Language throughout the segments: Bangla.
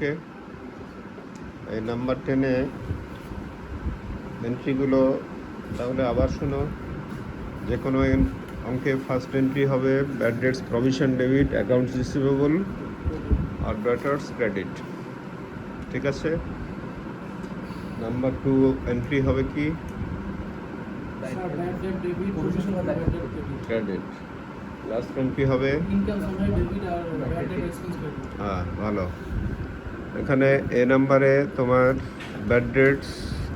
ওকে, এই নাম্বার 10-এ এন্ট্রিগুলো তাহলে আবার শোনো। যে কোনো অঙ্কে ফার্স্ট এন্ট্রি হবে bad debts provision debit, accounts receivable আর ডেটর্স ক্রেডিট। ঠিক আছে। নাম্বার 2 এন্ট্রি হবে কি? ক্রেডিট। লাস্ট এন্ট্রি হবে হ্যাঁ, ভালো। এখানে এ নাম্বারে তোমার bad dates,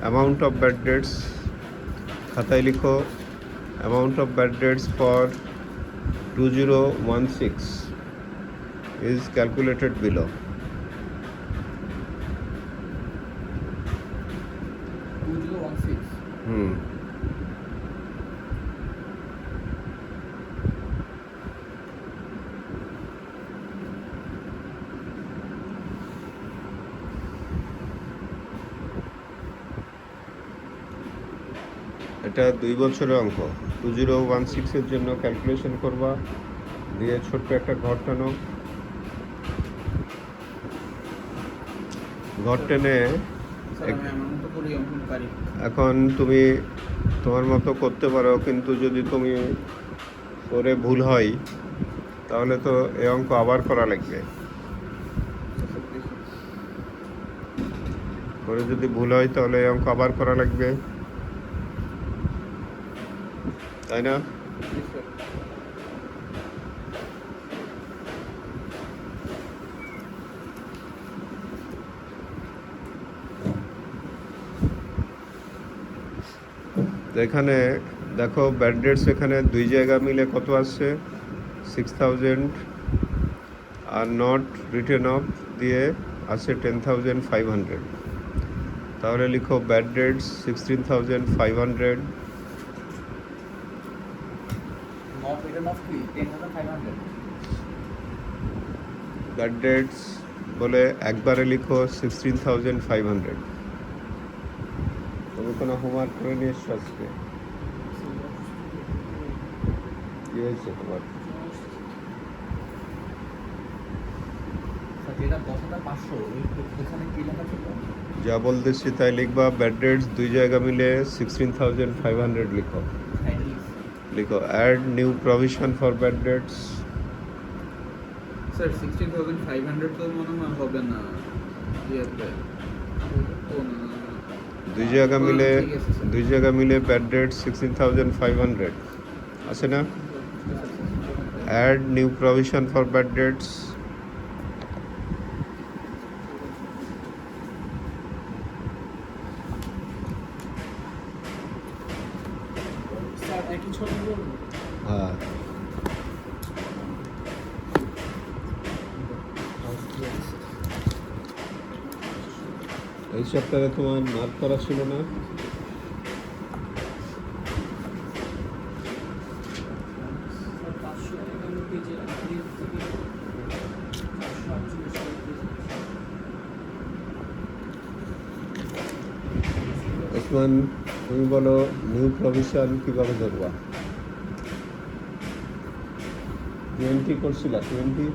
amount of bad dates খাতায় লিখো। Amount of bad dates for 2016 is calculated below. 2016 এটা 2 বছরের অঙ্ক। 2016-এর জন্য ক্যালকুলেশন করবা, দিয়ে ছোট্ট একটা ঘর টানো। ঘর টেনে এখন তুমি তোমার মতো করতে পারো, কিন্তু যদি তুমি করে ভুল হয় তাহলে তো এই অঙ্ক আবার করা লাগবে। করে যদি ভুল হয় তাহলে এই অঙ্ক আবার করা লাগবে, তাই না? এখানে দেখো ব্যাড ডেটস এখানে 2 জায়গা মিলে কত আসছে? 6000 আর নট রিটেন অফ দিয়ে আছে 10,500। তাহলে লিখো bad dates 16,500, not written off 10,500 bad dates বলে একবারে লিখো 16,500। তুমি কোনো হোমওয়ার্ক করে নিয়ে এসছো আজকে? কি হয়েছে তোমার? যেটা 10,500 ওখানে কি লেখা ছিল? যা বলতেছি তাই লিখবা। ব্যাড ডেটস 2 জায়গা মিলে 16,500 লিখো। লিখো add new provision for bad debts. Sir 16,500 তো মনে হয় হবে না ইয়েতে। ও না না না, 2 জায়গা মিলে ঠিক আছে, স্যার। 2 জায়গা মিলে ব্যাড ডেটস 16,500 আছে না? Add new provision for bad debts. হ্যাঁ, এই সপ্তাহে তোমার মার্ক করা ছিল না? ওসমান, তুমি বলো নিউ প্রভিশন কিভাবে ধরবা? 20 করছিলা? 20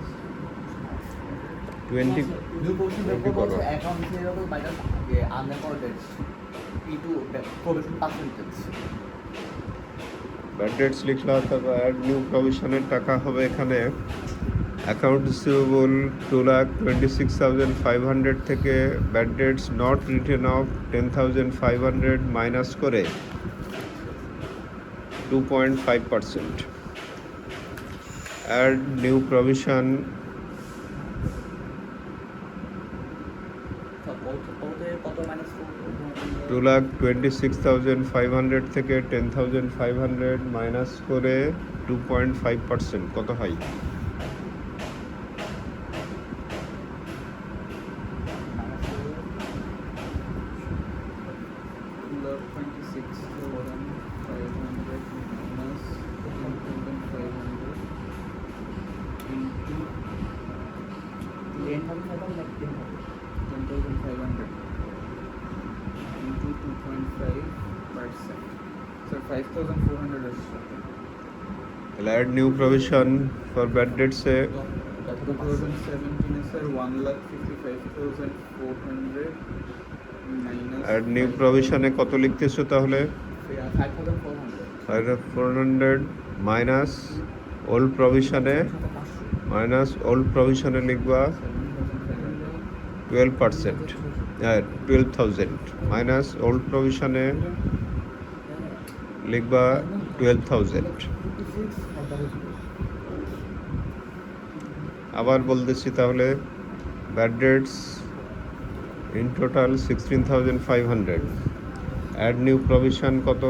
নিউ প্রভিশন Twenty করব করো। Account receivable minus unrecorded P2 provision percentage. Bad debts লিখলা, তারপর অ্যাড নিউ প্রভিশনের টাকা হবে এখানে অ্যাকাউন্ট রিসিভেবল 2,26,500 থেকে bad dates not written of 10,500 minus করে 2.5%। অ্যাড নিউ প্রভিশন কত মাইনাস 2,26,500 থেকে 10,500 মাইনাস করে 2.5% কত হয়? Sir, 5,400 is Add new provision for bad debts 2017 is sir 1,55,000 5,400 minus add new প্রভিশনে কত লিখতেছো তাহলে? 5400 400 মাইনাস ওল্ড প্রভিশনে, মাইনাস ওল্ড প্রভিশনে লিখবা 12%, 12,000 মাইনাস ওল্ড প্রভিশনে লিখবা 12,000। আবার বলতেছি তাহলে bad debts in total 16,500, add new provision কত?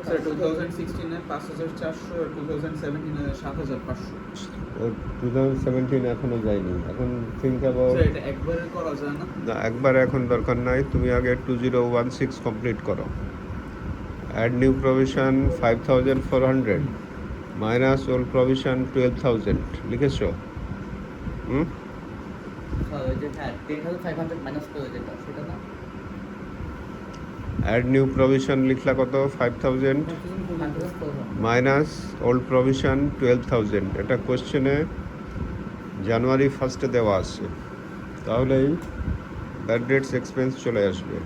স্যার 2016 এ 5,400 আর 2017 এ 7,500। ও 2017 এখনো যায়নি, এখন থিঙ্ক অ্যাবাউট। স্যার এটা একবারে করা যায় না? না, একবার এখন দরকার নাই, তুমি আগে 2016 কমপ্লিট করো। Add new provision 5,400 minus old provision 12,000 লিখেছো? হুম, ওই যে হ্যাঁ 10,500 মাইনাস করে যেটা সেটা না অ্যাড নিউ প্রভিশন লিখলা কত? 5,000 5,400 মাইনাস ওল্ড প্রভিশন 12,000। এটা কোশ্চেনে জানুয়ারি 1 দেওয়া আছে, তাহলেই ব্যাড ডেটস এক্সপেন্স চলে আসবে।